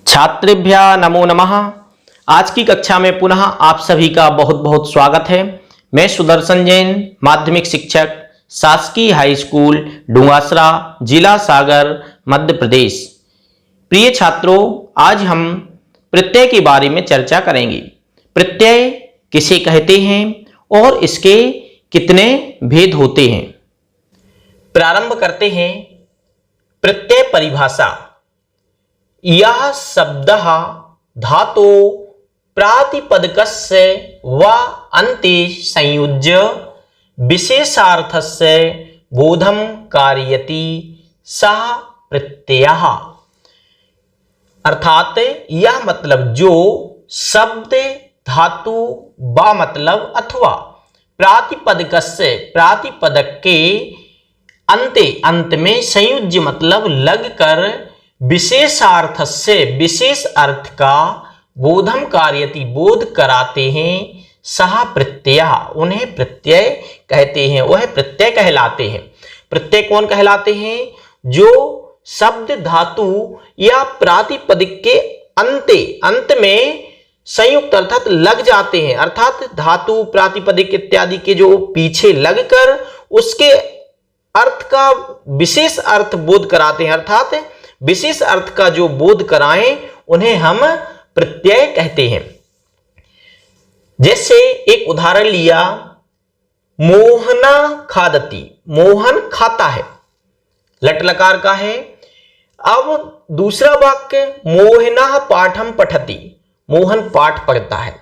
छात्रेभ्यः नमो नमः। आज की कक्षा में पुनः आप सभी का बहुत बहुत स्वागत है। मैं सुदर्शन जैन, माध्यमिक शिक्षक, शासकीय हाई स्कूल डुंगासरा, जिला सागर, मध्य प्रदेश। प्रिय छात्रों, आज हम प्रत्यय के बारे में चर्चा करेंगे। प्रत्यय किसे कहते हैं और इसके कितने भेद होते हैं। प्रारंभ करते हैं प्रत्यय परिभाषा। यह शब्दः धातो प्रातिपदिकस्य व अन्ते संयुज्य विशेषार्थस्य बोधं कारयति सः प्रत्ययः। अर्थात यह मतलब जो शब्द धातु व मतलब अथवा प्रातिपदिकस्य प्रातिपदक के अंत में संयुज्य मतलब लगकर विशेषार्थ से विशेष अर्थ का बोधम कार्यति बोध कराते हैं सह प्रत्यय, उन्हें प्रत्यय कहते हैं, वह प्रत्यय कहलाते हैं। प्रत्यय कौन कहलाते हैं? जो शब्द धातु या प्रातिपदिक के अंत में संयुक्त अर्थात लग जाते हैं, अर्थात धातु प्रातिपदिक इत्यादि के जो पीछे लगकर उसके अर्थ का विशेष अर्थ बोध कराते हैं, अर्थात विशेष अर्थ का जो बोध कराएं उन्हें हम प्रत्यय कहते हैं। जैसे एक उदाहरण लिया, मोहना खादति, मोहन खाता है, लट लकार का है। अब दूसरा वाक्य मोहना पाठम पठति, मोहन पाठ पढ़ता है।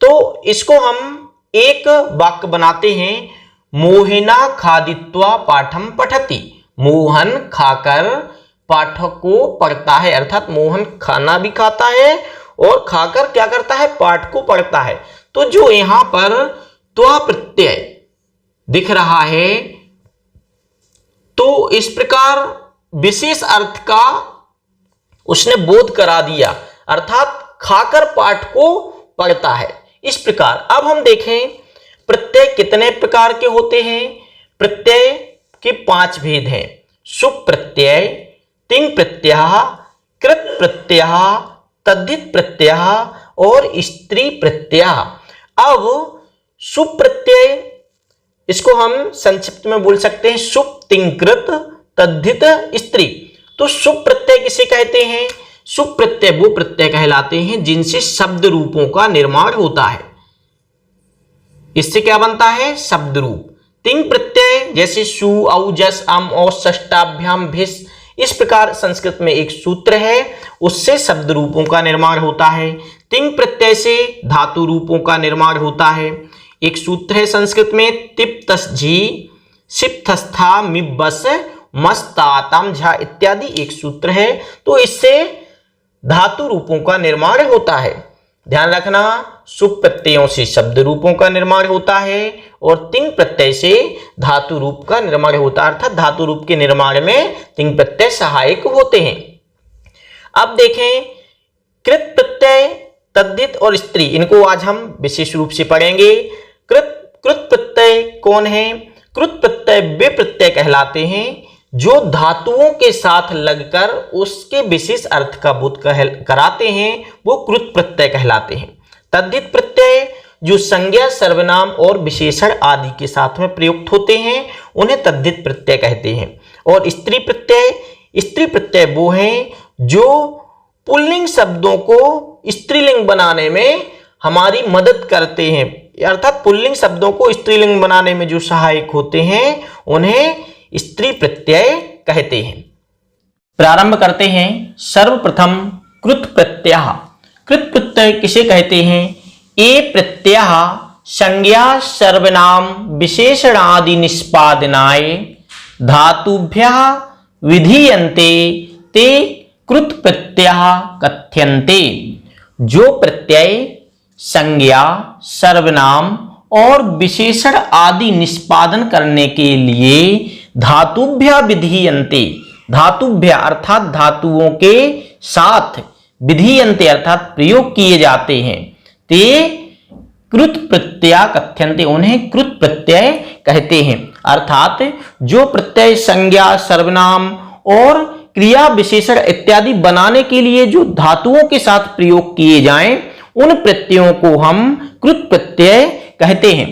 तो इसको हम एक वाक्य बनाते हैं, मोहिना खादित्वा पाठम पठति, मोहन खाकर पाठक को पढ़ता है, अर्थात मोहन खाना भी खाता है और खाकर क्या करता है? पाठ को पढ़ता है। तो जो यहां पर त्वा प्रत्यय दिख रहा है, तो इस प्रकार विशेष अर्थ का उसने बोध करा दिया, अर्थात खाकर पाठ को पढ़ता है। इस प्रकार अब हम देखें प्रत्यय कितने प्रकार के होते हैं। प्रत्यय के 5 भेद हैं। सुप प्रत्यय, तिंग प्रत्यय, कृत प्रत्यय, तद्धित प्रत्यय और स्त्री प्रत्यय। अब सुप प्रत्यय इसको हम संक्षिप्त में बोल सकते हैं सुप, तिंग, कृत, तद्धित, स्त्री। तो सुप प्रत्यय किसे कहते हैं? सुप प्रत्यय वो प्रत्यय कहलाते हैं जिनसे शब्द रूपों का निर्माण होता है। इससे क्या बनता है? शब्द रूप। तिंग प्रत्यय जैसे सु, औ, जस, अम और षष्टाभ्याम भिस, इस प्रकार संस्कृत में एक सूत्र है, उससे शब्द रूपों का निर्माण होता है। तिंग प्रत्यय से धातु रूपों का निर्माण होता है। एक सूत्र है संस्कृत में तिप्तस झी, सिप्तस्था मिब्बस, मस्तातम झा इत्यादि एक सूत्र है। तो इससे धातु रूपों का निर्माण होता है। ध्यान रखना, सुप प्रत्ययों से शब्द रूपों का निर्माण होता है और तिंग प्रत्यय से धातु रूप का निर्माण होता है, अर्थात धातु रूप के निर्माण में तिंग प्रत्यय सहायक होते हैं। अब देखें कृत प्रत्यय, तद्धित और स्त्री, इनको आज हम विशेष रूप से पढ़ेंगे। कृत प्रत्यय कौन है? कृत प्रत्यय वे प्रत्यय कहलाते हैं जो धातुओं के साथ लगकर उसके विशेष अर्थ का बोध कराते हैं, वो कृत प्रत्यय कहलाते हैं। तद्धित प्रत्यय जो संज्ञा, सर्वनाम और विशेषण आदि के साथ में प्रयुक्त होते हैं, उन्हें तद्धित प्रत्यय कहते हैं। और स्त्री प्रत्यय वो हैं जो पुल्लिंग शब्दों को स्त्रीलिंग बनाने में हमारी मदद करते हैं, अर्थात पुल्लिंग शब्दों को स्त्रीलिंग बनाने में जो सहायक होते हैं उन्हें स्त्री प्रत्यय कहते हैं। प्रारंभ करते हैं सर्वप्रथम कृत प्रत्यय। कृत प्रत्यय किसे कहते हैं? ये प्रत्यय संज्ञा, सर्वनाम, विशेषणादि निष्पादनाय धातुभ्यः विधीयन्ते ते कृत प्रत्यय कथ्यन्ते। जो प्रत्यय संज्ञा, सर्वनाम और विशेषण आदि निष्पादन करने के लिए धातुभ्य विधीयन्ते, धातुभ्य अर्थात धातुओं के साथ, विधीयन्ते अर्थात प्रयोग किए जाते हैं, ते कृत प्रत्यय कथ्यन्ते, उन्हें कृत प्रत्यय कहते हैं। अर्थात जो प्रत्यय संज्ञा, सर्वनाम और क्रिया विशेषण इत्यादि बनाने के लिए जो धातुओं के साथ प्रयोग किए जाएं उन प्रत्ययों को हम कृत प्रत्यय कहते हैं।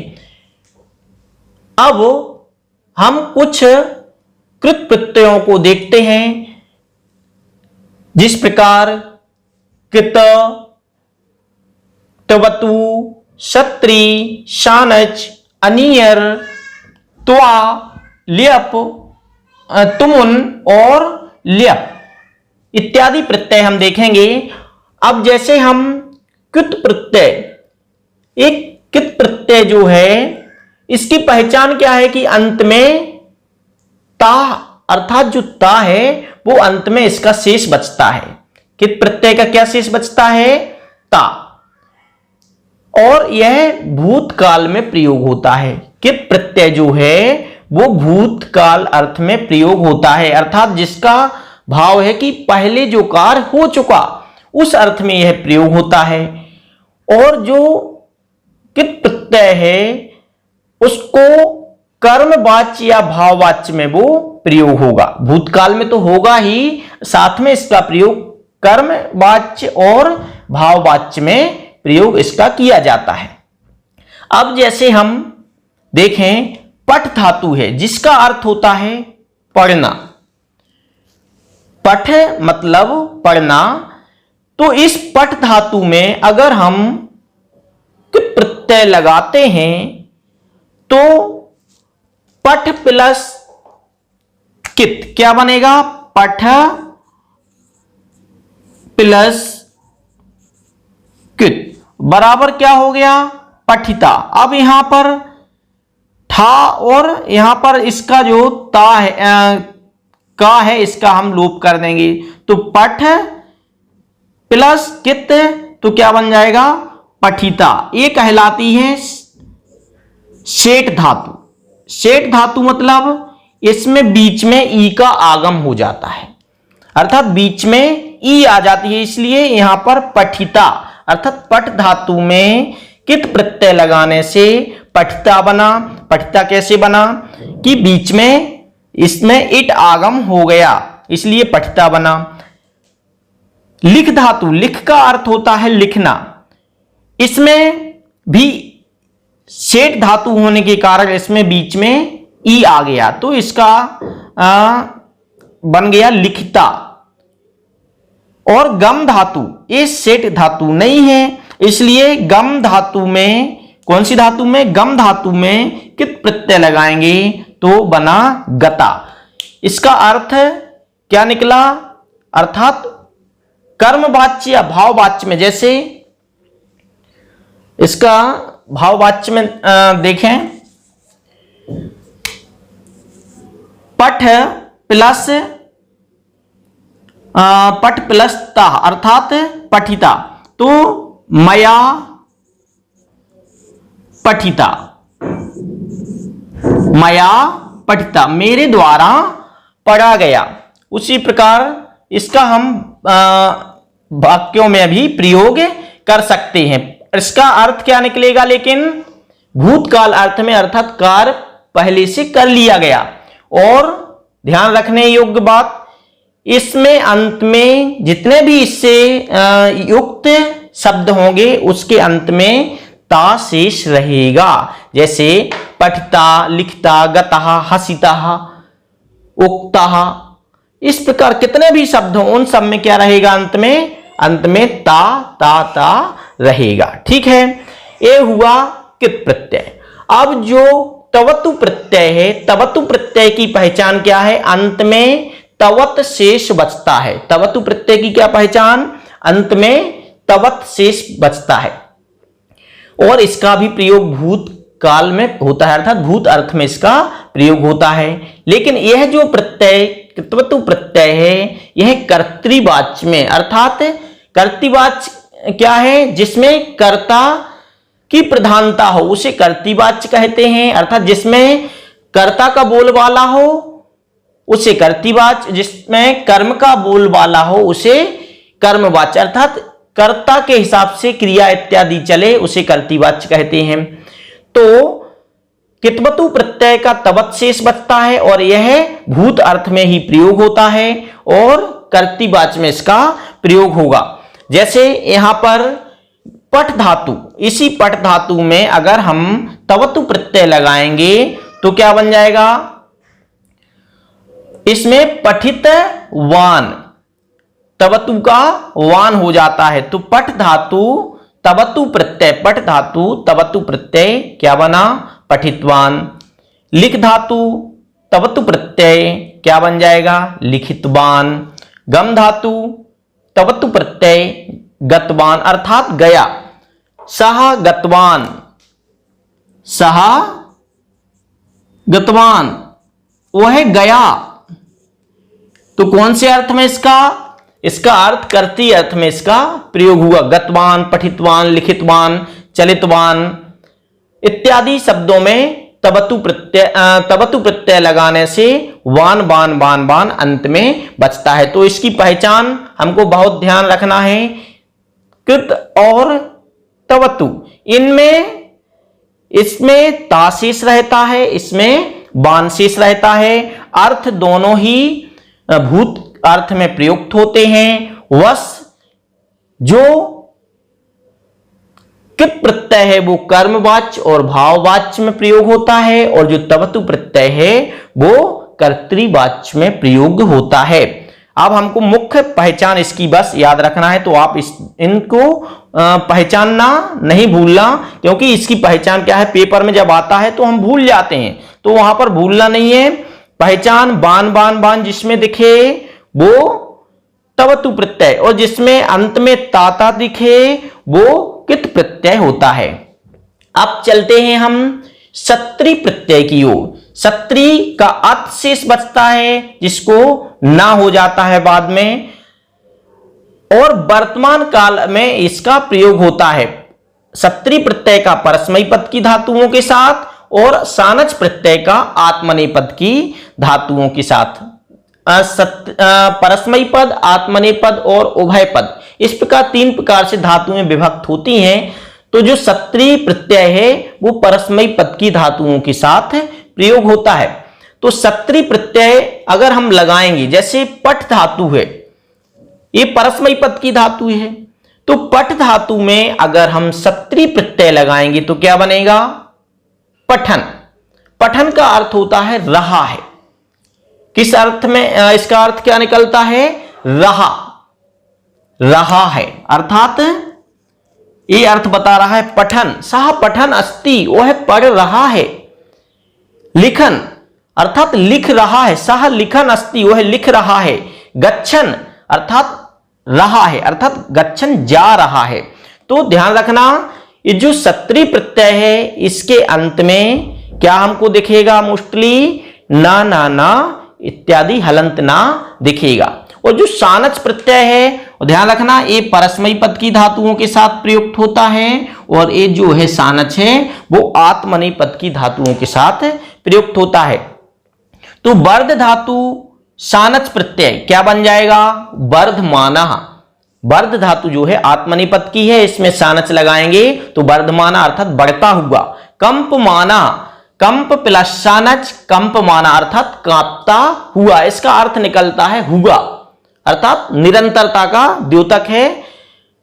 अब हम कुछ कृत प्रत्ययों को देखते हैं, जिस प्रकार कृत, तवतु, क्षत्रि, शानच, अनियर, त्वा, ल्यप, तुमुन और ल्यप इत्यादि प्रत्यय हम देखेंगे। अब जैसे हम कृत प्रत्यय, एक कृत प्रत्यय जो है इसकी पहचान क्या है कि अंत में ता, अर्थात जो ता है वो अंत में इसका शेष बचता है। कृत प्रत्यय का क्या शेष बचता है? ता। और यह भूतकाल में प्रयोग होता है। कृत प्रत्यय जो है वो भूतकाल अर्थ में प्रयोग होता है, अर्थात जिसका भाव है कि पहले जो कार्य हो चुका उस अर्थ में यह प्रयोग होता है। और जो कृत प्रत्यय है उसको कर्मवाच्य या भाववाच्य में वो प्रयोग होगा। भूतकाल में तो होगा ही, साथ में इसका प्रयोग कर्मवाच्य और भाववाच्य में प्रयोग इसका किया जाता है। अब जैसे हम देखें, पठ धातु है जिसका अर्थ होता है पढ़ना। पठ मतलब पढ़ना। तो इस पठ धातु में अगर हम कृत प्रत्यय लगाते हैं तो पठ प्लस कित क्या बनेगा? पठ प्लस कित बराबर क्या हो गया? पठिता। अब यहां पर ठा और यहां पर इसका जो ता है का है इसका हम लोप कर देंगे, तो पठ प्लस कित तो क्या बन जाएगा? पठिता। ये कहलाती है शेट धातु। शेट धातु मतलब इसमें बीच में ई का आगम हो जाता है, अर्थात बीच में ई आ जाती है, इसलिए यहां पर पठिता अर्थात पठ धातु में कित प्रत्यय लगाने से पठिता बना। पठिता कैसे बना कि बीच में इसमें इट आगम हो गया, इसलिए पठिता बना। लिख धातु, लिख का अर्थ होता है लिखना। इसमें भी शेट धातु होने के कारण इसमें बीच में ई आ गया, तो इसका बन गया लिखिता। और गम धातु, ये शेट धातु नहीं है, इसलिए गम धातु में, कौन सी धातु में? गम धातु में कित प्रत्यय लगाएंगे तो बना गता। इसका अर्थ क्या निकला? अर्थात कर्मवाच्य या भाववाच्य में, जैसे इसका भाववाच्य में देखें, पठ प्लस ता अर्थात पठिता, तो मया पठिता, मया पठिता मेरे द्वारा पढ़ा गया। उसी प्रकार इसका हम वाक्यों में भी प्रयोग कर सकते हैं। इसका अर्थ क्या निकलेगा? लेकिन भूतकाल अर्थ में, अर्थात कार्य पहले से कर लिया गया। और ध्यान रखने योग्य बात, इसमें अंत में जितने भी इससे युक्त शब्द होंगे उसके अंत में ता शेष रहेगा। जैसे पठिता, लिखता, गतः, हसितः, उक्तः, इस प्रकार कितने भी शब्द हों उन सब में क्या रहेगा? अंत में ता रहेगा। ठीक है, ये हुआ कित प्रत्यय। अब जो तवतु प्रत्यय है, तवतु प्रत्यय की पहचान क्या है? अंत में तवत शेष बचता है। तवतु प्रत्यय की क्या पहचान? अंत में तवत शेष बचता है। और इसका भी प्रयोग भूत काल में होता है, अर्थात भूत अर्थ में इसका प्रयोग होता है। लेकिन यह जो प्रत्यय तवतु प्रत्यय है यह कर्तृवाच्य में, अर्थात कर्तृवाच्य क्या है? जिसमें कर्ता की प्रधानता हो उसे कर्तृवाच्य कहते हैं, अर्थात जिसमें कर्ता का बोलबाला हो उसे कर्तृवाच्य, जिसमें कर्म का बोलबाला हो उसे कर्मवाच्य, अर्थात कर्ता के हिसाब से क्रिया इत्यादि चले उसे कर्तृवाच्य कहते हैं। तो कितवतु प्रत्यय का तवत शेष बचता है और यह भूत अर्थ में ही प्रयोग होता है और कर्तृवाच्य में इसका प्रयोग होगा। जैसे यहां पर पठ धातु, इसी पठ धातु में अगर हम तवतु प्रत्यय लगाएंगे तो क्या बन जाएगा, इसमें पठित वान, तवतु का वान हो जाता है। तो पठ धातु तवतु प्रत्यय, पठ धातु तवतु प्रत्यय क्या बना, पठितवान। लिख धातु तवतु प्रत्यय क्या बन जाएगा, लिखितवान। गम धातु तवतु प्रत्यय गतवान अर्थात गया, सह गतवान, सह गतवान वह गया। तो कौन से अर्थ में इसका अर्थ कर्ती अर्थ में इसका प्रयोग हुआ। गतवान, पठितवान, लिखितवान, चलितवान इत्यादि शब्दों में तवतु प्रत्यय लगाने से वान बान बान बान अंत में बचता है। तो इसकी पहचान हमको बहुत ध्यान रखना है। कृत और तवतु, इसमें ता शेष रहता है, इसमें बान शेष रहता है। अर्थ दोनों ही भूत अर्थ में प्रयुक्त होते हैं। वश जो कृत प्रत्यय है वो कर्मवाच्य और भाववाच्य में प्रयोग होता है और जो तवतु प्रत्यय है वो कर्तृवाच्य में प्रयोग होता है। अब हमको मुख्य पहचान इसकी बस याद रखना है, तो आप इनको पहचानना नहीं भूलना, क्योंकि इसकी पहचान क्या है पेपर में जब आता है तो हम भूल जाते हैं, तो वहां पर भूलना नहीं है। पहचान बान बान बान जिसमें दिखे वो तवतु प्रत्यय और जिसमें अंत में ताता दिखे वो कित प्रत्यय होता है। अब चलते हैं हम सत्री प्रत्यय की ओर। सत्री का अत शेष बचता है जिसको ना हो जाता है बाद में, और वर्तमान काल में इसका प्रयोग होता है। सत्री प्रत्यय का परस्मयी पद की धातुओं के साथ और सानच प्रत्यय का आत्मनेपद की धातुओं के साथ। परस्मयी पद, आत्मनेपद और उभय पद, इस प्रकार 3 प्रकार से धातुएं विभक्त होती हैं। तो जो सत्री प्रत्यय है वो परस्मयी पद की धातुओं के साथ प्रयोग होता है। तो सत्री प्रत्यय अगर हम लगाएंगे, जैसे पठ धातु है ये परस्मयी पद की धातु है, तो पठ धातु में अगर हम सत्री प्रत्यय लगाएंगे तो क्या बनेगा, पठन। पठन का अर्थ होता है रहा है। किस अर्थ में इसका अर्थ क्या निकलता है, रहा है, अर्थात ये अर्थ बता रहा है पठन। सह पठन अस्ति, वह पढ़ रहा है। लिखन अर्थात लिख रहा है, सह लिखन अस्ति, वह लिख रहा है। गच्छन अर्थात रहा है, अर्थात गच्छन जा रहा है। तो ध्यान रखना ये जो सत्री प्रत्यय है इसके अंत में क्या हमको दिखेगा, मोस्टली ना ना ना इत्यादि हलंत ना दिखेगा। और जो सानच प्रत्यय है ध्यान रखना ये परस्मयी पद की धातुओं के साथ प्रयुक्त होता है और ये जो है सानच है वो आत्मनेपद पद की धातुओं के साथ प्रयुक्त होता है। तो वर्ध धातु सानच प्रत्यय क्या बन जाएगा, वर्धमाना। वर्ध धातु जो है आत्मनेपद की है, इसमें सानच लगाएंगे तो वर्धमाना अर्थात बढ़ता हुआ। कंपमाना, कंप प्लस सानच कंपमाना अर्थात कांपता हुआ, इसका अर्थ निकलता है हुआ, अर्थात निरंतरता का द्योतक है।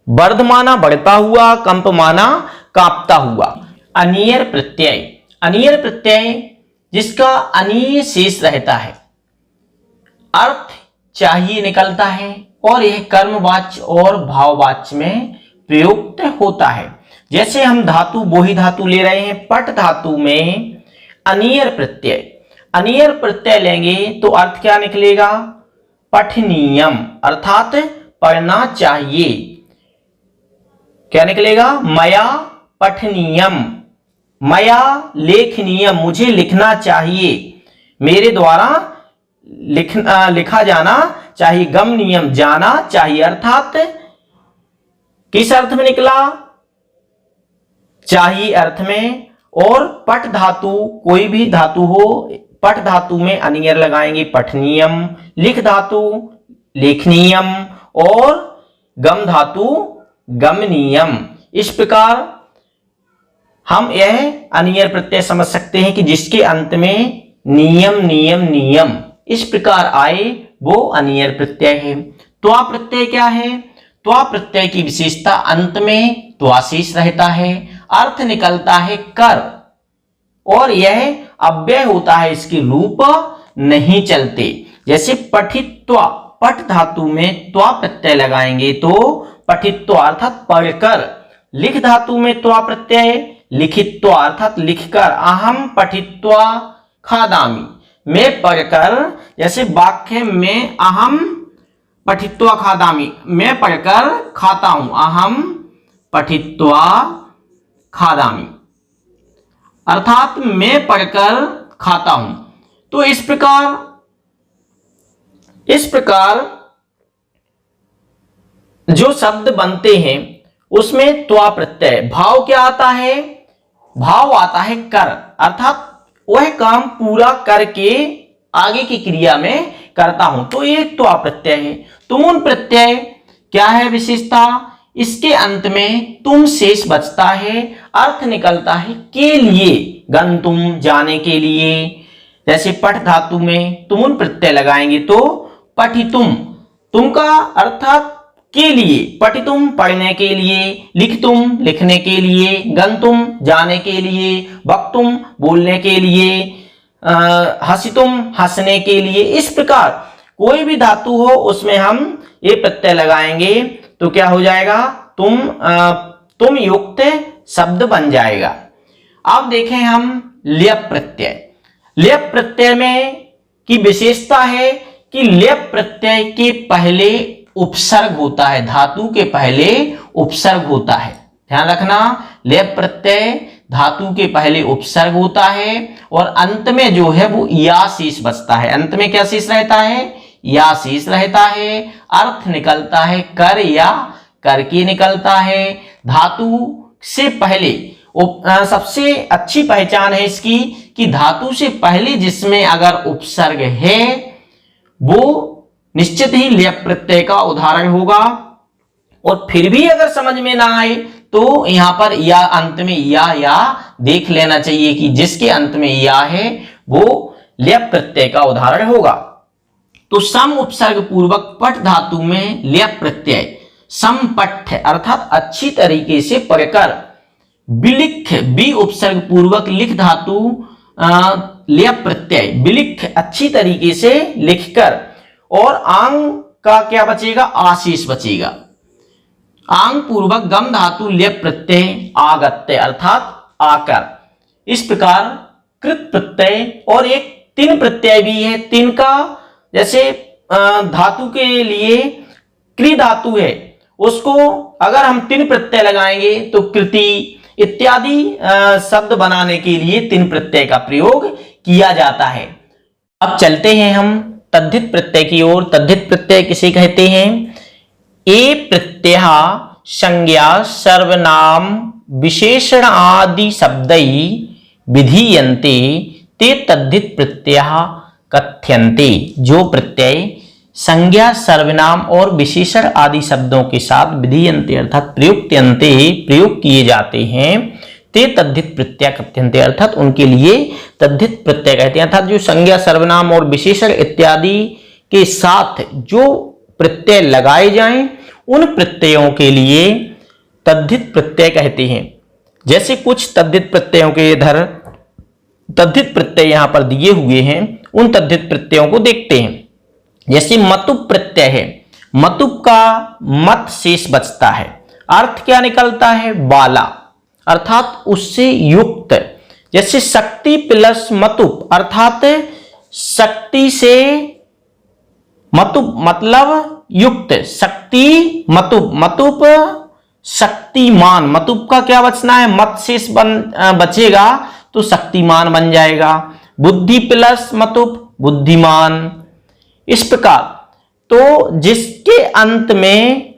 वर्धमाना बढ़ता हुआ, कंपमाना कांपता हुआ। अनियर प्रत्यय, अनियर प्रत्यय जिसका अनीय शेष रहता है, अर्थ चाहिए निकलता है और यह कर्मवाच्य और भाववाच्य में प्रयुक्त होता है। जैसे हम धातु बोही धातु ले रहे हैं, पट धातु में अनियर प्रत्यय, अनियर प्रत्यय लेंगे तो अर्थ क्या निकलेगा, पठनीयम अर्थात पढ़ना चाहिए। क्या निकलेगा, मया पठनीयम, मया लेखनीयम, मुझे लिखना चाहिए, मेरे द्वारा लिखा जाना चाहिए। गमनीयम जाना चाहिए, अर्थात किस अर्थ में निकला, चाहिए अर्थ में। और पठ धातु कोई भी धातु हो, पठ धातु में अनियर लगाएंगे पठनीयम, लिख धातु लेखनीयम और गम धातु गमनीयम। इस प्रकार हम यह अनियर प्रत्यय समझ सकते हैं कि जिसके अंत में नियम नियम नियम इस प्रकार आए वो अनियर प्रत्यय है। त्वा प्रत्यय क्या है? त्वा प्रत्यय की विशेषता अंत में त्वाशेष रहता है, अर्थ निकलता है कर, और यह अव्यय होता है, इसके रूप नहीं चलते। जैसे पठित्वा, पठ धातु में त्वा प्रत्यय लगाएंगे तो पठित्वा अर्थात पढ़कर, लिख धातु में त्वा प्रत्यय लिखित्वा अर्थात लिखकर, अहम पठित्वा खादामि, मैं पढ़कर, जैसे वाक्य में अहम पठित्वा खादामि, मैं पढ़कर खाता हूं, अहम पठित्वा खादामि अर्थात मैं पढ़कर खाता हूं। तो इस प्रकार जो शब्द बनते हैं उसमें त्वा प्रत्यय, भाव क्या आता है? भाव आता है कर, अर्थात वह काम पूरा करके आगे की क्रिया में करता हूं, तो ये त्वा प्रत्यय है। तुमुन प्रत्यय क्या है विशेषता? इसके अंत में तुम शेष बचता है, अर्थ निकलता है के लिए, गंतुम जाने के लिए। जैसे पठ धातु में तुमुन प्रत्यय लगाएंगे तो पठितुम, तुम का अर्थात के लिए, पठितुम पढ़ने के लिए, लिखतुम लिखने के लिए, गंतुम जाने के लिए, वक्तुम बोलने के लिए, हसितुम हंसने के लिए। इस प्रकार कोई भी धातु हो उसमें हम ये प्रत्यय लगाएंगे तो क्या हो जाएगा? तुम युक्त शब्द बन जाएगा। अब देखें हम ल्यप प्रत्यय। ल्यप प्रत्यय में की विशेषता है कि ल्यप प्रत्यय के पहले उपसर्ग होता है, धातु के पहले उपसर्ग होता है। ध्यान रखना, ल्यप प्रत्यय धातु के पहले उपसर्ग होता है और अंत में जो है वो या शेष बचता है। अंत में क्या शेष रहता है? या शेष रहता है। अर्थ निकलता है कर या करके निकलता है। धातु से पहले सबसे अच्छी पहचान है इसकी कि धातु से पहले जिसमें अगर उपसर्ग है वो निश्चित ही ल्यप प्रत्यय का उदाहरण होगा। और फिर भी अगर समझ में ना आए तो यहां पर या अंत में या देख लेना चाहिए कि जिसके अंत में या है वो ल्यप प्रत्यय का उदाहरण होगा। तो सम उपसर्ग पूर्वक पठ धातु में ल्यप प्रत्यय समपठ अर्थात अच्छी तरीके से पढ़कर, बिलिख बी उपसर्ग पूर्वक लिख धातु ल्यप प्रत्यय बिलिख अच्छी तरीके से लिखकर, और आंग का क्या बचेगा? आशीष बचेगा। आंग पूर्वक गम धातु ल्यप प्रत्यय आगत्य अर्थात आकर। इस प्रकार कृत प्रत्यय और एक तिन प्रत्यय भी है। तिन का जैसे धातु के लिए कृ धातु है, उसको अगर हम तिन प्रत्यय लगाएंगे तो कृति इत्यादि शब्द बनाने के लिए तिन प्रत्यय का प्रयोग किया जाता है। अब चलते हैं हम तद्धित प्रत्यय की ओर। तद्धित प्रत्यय किसे कहते हैं? ए प्रत्यय संज्ञा सर्वनाम विशेषण आदि शब्दै विधीयन्ते ते तद्धित प्रत्यय कथ्यन्ते। जो प्रत्यय संज्ञा सर्वनाम और विशेषण आदि शब्दों के साथ विधीयन्ते अर्थात प्रयुक्त्यन्ते प्रयोग किए जाते हैं, ते तद्धित प्रत्यय कथ्यन्ते अर्थात उनके लिए तद्धित प्रत्यय कहते हैं। अर्थात जो संज्ञा सर्वनाम और विशेषण इत्यादि के साथ जो प्रत्यय लगाए जाएं उन प्रत्ययों के लिए तद्धित प्रत्यय कहते हैं। जैसे कुछ तद्धित प्रत्ययों के इधर तद्धित प्रत्यय यहां पर दिए हुए हैं, उन तद्धित प्रत्ययों को देखते हैं। जैसे मतुप प्रत्यय है, मतुप का मत शेष बचता है, अर्थ क्या निकलता है? बाला अर्थात उससे युक्त। जैसे शक्ति प्लस मतुप अर्थात शक्ति से मतुप मतलब युक्त, शक्ति मतुप, मतुप शक्तिमान, मतुप का क्या बचना है? मत शेष बचेगा तो शक्तिमान बन जाएगा। बुद्धि प्लस मतुप बुद्धिमान। इस प्रकार तो जिसके अंत में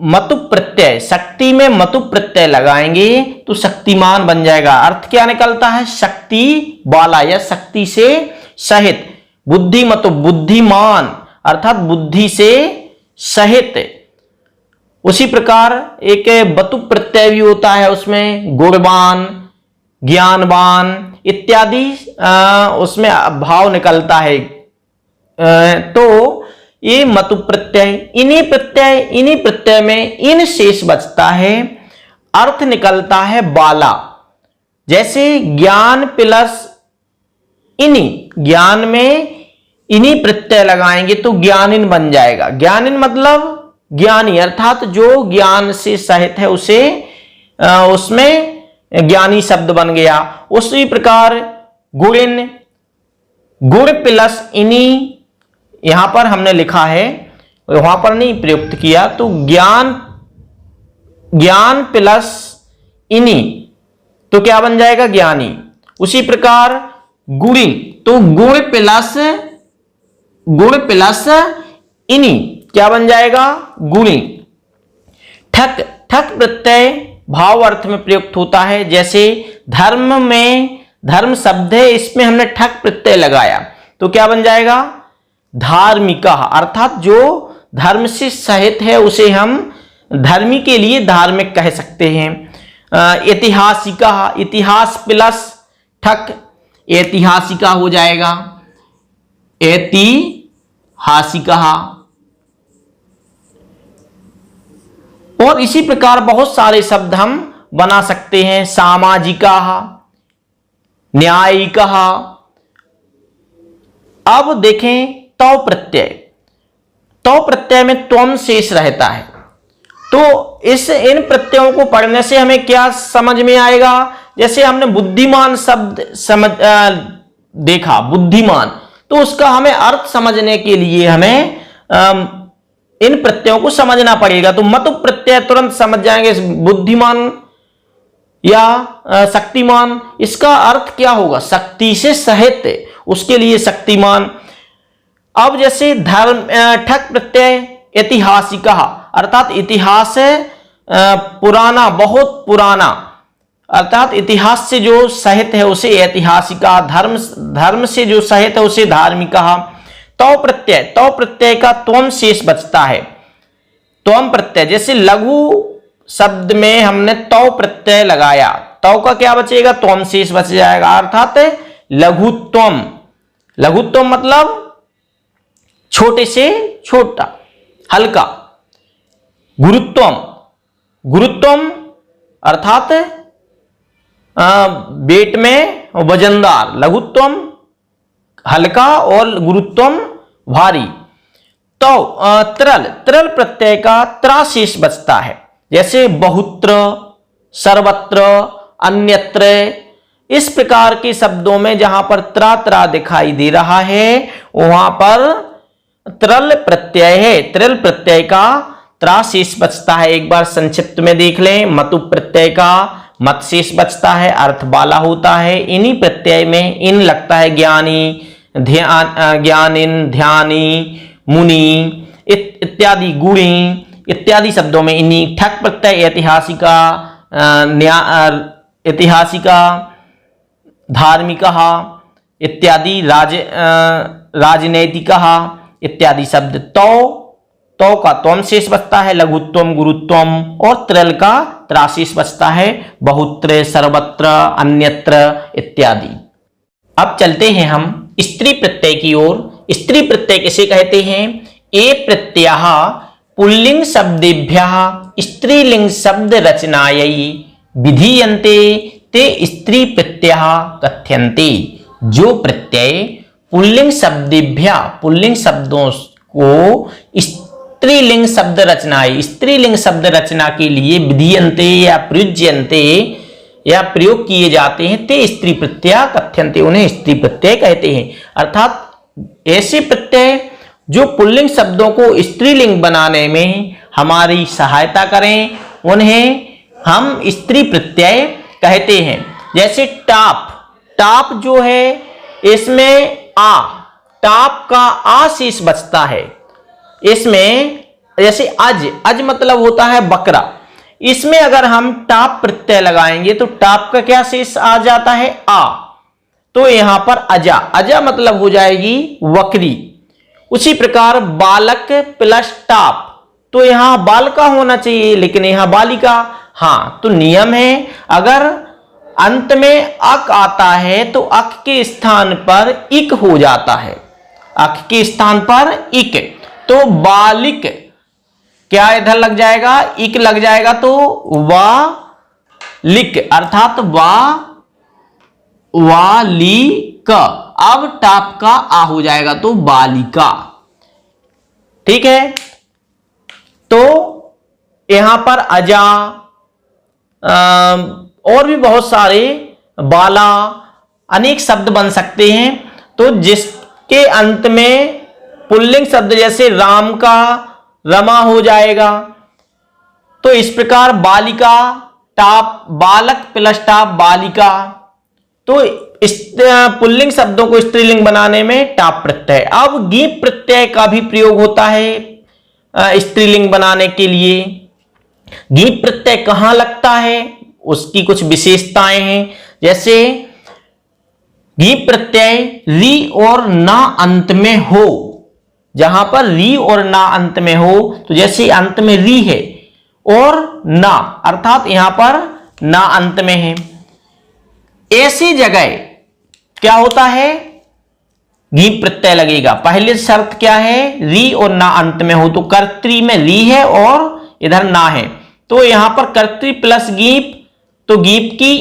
मतुप प्रत्यय, शक्ति में मतुप प्रत्यय लगाएंगे तो शक्तिमान बन जाएगा। अर्थ क्या निकलता है? शक्ति वाला या शक्ति से सहित। बुद्धि मतुप बुद्धिमान अर्थात बुद्धि से सहित। उसी प्रकार एक बतु प्रत्यय भी होता है, उसमें गुणवान, ज्ञानवान इत्यादि उसमें भाव निकलता है। तो ये मतु प्रत्यय, इन्हीं प्रत्यय में इन शेष बचता है, अर्थ निकलता है बाला। जैसे ज्ञान प्लस इन्हीं, ज्ञान में इन्हीं प्रत्यय लगाएंगे तो ज्ञानिन बन जाएगा। ज्ञानिन मतलब ज्ञानी, अर्थात जो ज्ञान से सहित है उसे उसमें ज्ञानी शब्द बन गया। उसी प्रकार गुणिन, गुण प्लस इन्हीं, यहां पर हमने लिखा है, वहां पर नहीं प्रयुक्त किया, तो ज्ञान प्लस इन्हीं तो क्या बन जाएगा, ज्ञानी। उसी प्रकार गुणी, तो गुण प्लस इन्हीं क्या बन जाएगा, गुणी। ठक, ठक प्रत्यय भाव अर्थ में प्रयुक्त होता है। जैसे धर्म में धर्म शब्द है, इसमें हमने ठक प्रत्यय लगाया तो क्या बन जाएगा, धार्मिका, अर्थात जो धर्म से सहित है उसे हम धर्मी के लिए धार्मिक कह सकते हैं। ऐतिहासिका, इतिहास प्लस ठक ऐतिहासिका हो जाएगा, ऐतिहासिका। और इसी प्रकार बहुत सारे शब्द हम बना सकते हैं। सामाजिका, न्यायिका। अब देखें तौ प्रत्यय, तौ प्रत्यय में त्वम शेष रहता है, तो इन प्रत्ययों को पढ़ने से हमें क्या समझ में आएगा। जैसे हमने बुद्धिमान शब्द देखा, बुद्धिमान, तो उसका हमें अर्थ समझने के लिए हमें इन प्रत्ययों को समझना पड़ेगा। तो मतु प्रत्यय तुरंत समझ जाएंगे, बुद्धिमान या शक्तिमान, इसका अर्थ क्या होगा, शक्ति से सहित, उसके लिए शक्तिमान। अब जैसे धर्म, ठक प्रत्यय ऐतिहासिका, अर्थात इतिहास पुराना, बहुत पुराना, अर्थात इतिहास से जो सहित है उसे ऐतिहासिका, धर्म से जो सहित है उसे धार्मिका। तौ प्रत्यय का त्वम शेष बचता है, त्वम प्रत्यय। जैसे लघु शब्द में हमने तौ प्रत्यय लगाया, तौ का क्या बचेगा, त्वम शेष बच जाएगा, अर्थात लघुत्वम। लघुत्वम मतलब छोटे से छोटा, हल्का। गुरुत्वम, गुरुत्वम अर्थात वेट में वजनदार, लघुत्वम हल्का और गुरुत्वम भारी। तो तरल प्रत्यय का त्रा शेष बचता है। जैसे बहुत्र, सर्वत्र, अन्यत्र, इस प्रकार के शब्दों में जहां पर त्रा दिखाई दे रहा है वहां पर तरल प्रत्यय है, तरल प्रत्यय का त्रा शेष बचता है। एक बार संक्षिप्त में देख लें, मतु प्रत्यय का मत शेष बचता है, अर्थ बाला होता है। इन्हीं प्रत्यय में इन लगता है, ज्ञानी, ज्ञानिन, ध्यानी, मुनि इत्यादि, गुणी इत्यादि शब्दों में इन्हीं। ठक प्रत्यय ऐतिहासिका, ऐतिहासिका, धार्मिका इत्यादि, राजनैतिका इत्यादि शब्द। तौ का त्वम शेष बचता है, लघुत्वम, गुरुत्वम, और तरल का त्रा शेष बचता है, बहुत्र, सर्वत्र, अन्यत्र इत्यादि। अब चलते हैं हम स्त्री प्रत्यय की ओर। स्त्री प्रत्यय किसे कहते हैं, ये प्रत्यय पुल्लिंग शब्देभ्यः स्त्रीलिंग शब्द रचनायै विधीयन्ते ते स्त्री प्रत्यय कथ्यन्ते। जो प्रत्यय पुल्लिंग शब्देभ्यः, पुल्लिंग शब्दों को स्त्रीलिंग शब्द रचनाएं, स्त्रीलिंग शब्द रचना के लिए विधीयन्ते या प्रयुज्यन्ते या प्रयोग किए जाते हैं, ते स्त्री प्रत्यय कथ्यन्ते, उन्हें स्त्री प्रत्यय कहते हैं। अर्थात ऐसे प्रत्यय जो पुल्लिंग शब्दों को स्त्रीलिंग बनाने में हमारी सहायता करें उन्हें हम स्त्री प्रत्यय कहते हैं। जैसे टाप, टाप जो है इसमें टाप का आ शेष बचता है। इसमें जैसे अज मतलब होता है बकरा, इसमें अगर हम टाप प्रत्यय लगाएंगे तो टाप का क्या शेष आ जाता है, आ, तो यहां पर अजा मतलब हो जाएगी बकरी। उसी प्रकार बालक प्लस टाप तो यहां बालिका होना चाहिए, लेकिन यहां बालिका। हाँ, तो नियम है, अगर अंत में अक आता है तो अक के स्थान पर इक हो जाता है, अक के स्थान पर इक, तो बालिक क्या इधर लग जाएगा, इक लग जाएगा, तो वालिक अर्थात वालिक। अब टाप का आ हो जाएगा तो बालिका। ठीक है, तो यहां पर अजा और भी बहुत सारे, बाला, अनेक शब्द बन सकते हैं। तो जिसके अंत में पुल्लिंग शब्द जैसे राम का रमा हो जाएगा, तो इस प्रकार बालिका टाप, बालक प्लस टाप बालिका। तो इस पुल्लिंग शब्दों को स्त्रीलिंग बनाने में टाप प्रत्यय। अब गीप प्रत्यय का भी प्रयोग होता है स्त्रीलिंग बनाने के लिए। गीप प्रत्यय कहां लगता है, उसकी कुछ विशेषताएं हैं। जैसे गीप प्रत्यय री और ना अंत में हो, जहां पर री और ना अंत में हो, तो जैसे अंत में री है और ना, अर्थात यहां पर ना अंत में है, ऐसी जगह क्या होता है, गीप प्रत्यय लगेगा। पहले शर्त क्या है, री और ना अंत में हो, तो कर्तरी में री है और इधर ना है, तो यहां पर कर्तरी प्लस गीप, तो गीप की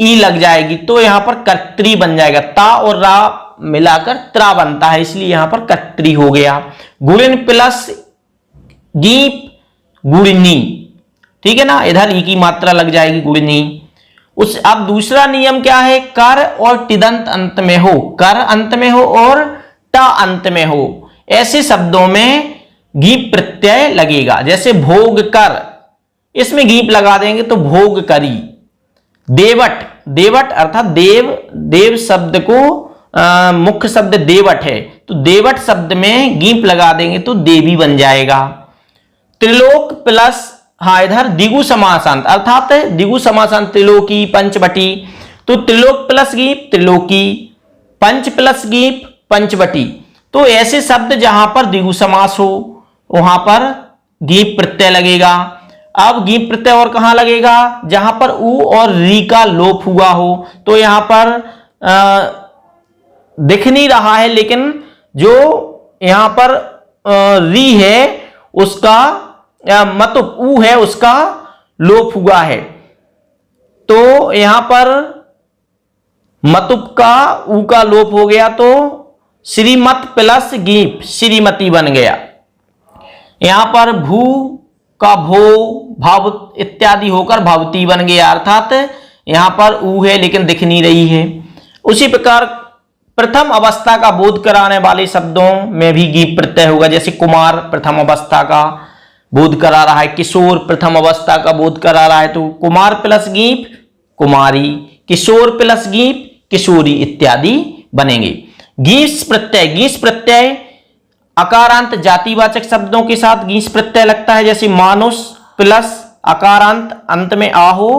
ई लग जाएगी, तो यहां पर कर्तरी बन जाएगा। ता और रा मिलाकर त्रा बनता है, इसलिए यहां पर कर्तरी हो गया। गुणिन प्लस गीप गुणनी, ठीक है ना, इधर ई की मात्रा लग जाएगी गुणनी। अब दूसरा नियम क्या है, कर और टिदंत अंत में हो, कर अंत में हो और ट अंत में हो, ऐसे शब्दों में गीप प्रत्यय लगेगा। जैसे भोग कर, इसमें गीप लगा देंगे तो भोग करी। देवट, देवट अर्थात देव, देव शब्द को मुख्य शब्द देवट है, तो देवट शब्द में गीप लगा देंगे तो देवी बन जाएगा। त्रिलोक प्लस, हाँ इधर द्विगु समासांत, अर्थात द्विगु समासांत त्रिलोकी पंचवटी, तो त्रिलोक प्लस गीप त्रिलोकी, पंच प्लस गीप पंचवटी। तो ऐसे शब्द जहां पर द्विगु समास हो वहां पर गीप प्रत्यय लगेगा। अब गीप प्रत्यय और कहां लगेगा, जहां पर उ और री का लोप हुआ हो, तो यहां पर दिख नहीं रहा है, लेकिन जो यहां पर री है उसका मतलब उ है उसका लोप हुआ है, तो यहां पर मतुप का उ का लोप हो गया, तो श्रीमत प्लस गीप श्रीमती बन गया। यहां पर भू का भो भाव इत्यादि होकर भवती बन गया, अर्थात यहां पर उ है लेकिन दिख नहीं रही है। उसी प्रकार प्रथम अवस्था का बोध कराने वाले शब्दों में भी गीप प्रत्यय होगा। जैसे कुमार प्रथम अवस्था का बोध करा रहा है, किशोर प्रथम अवस्था का बोध करा रहा है, तो कुमार प्लस गीप कुमारी, किशोर प्लस गीप किशोरी इत्यादि बनेंगे। गीस प्रत्यय, गीस प्रत्यय अकारांत जातिवाचक शब्दों के साथ गीस प्रत्यय लगता है। जैसे मानुष प्लस अकारांत अंत में आ हो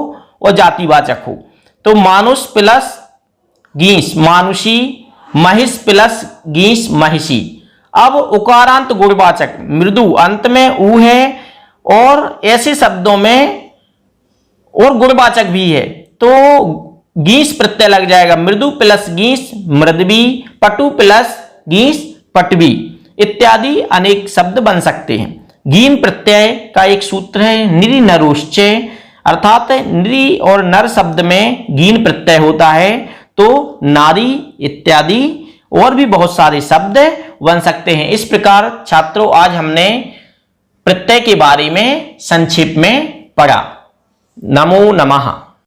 और जातिवाचक हो, तो मानुष प्लस गीस मानुषी, महिष प्लस गीस महिषी। अब उकारांत गुणवाचक मृदु अंत में उ है और ऐसे शब्दों में और गुणवाचक भी है, तो गीस प्रत्यय लग जाएगा। मृदु प्लस गीस मृदवी, पटु प्लस गीस पटवी इत्यादि अनेक शब्द बन सकते हैं। गीन प्रत्यय का एक सूत्र है निरि नरोश्चय, अर्थात निरि और नर शब्द में गीन प्रत्यय होता है, तो नारी इत्यादि और भी बहुत सारे शब्द बन सकते हैं। इस प्रकार छात्रों आज हमने प्रत्यय के बारे में संक्षेप में पढ़ा। नमो नमः।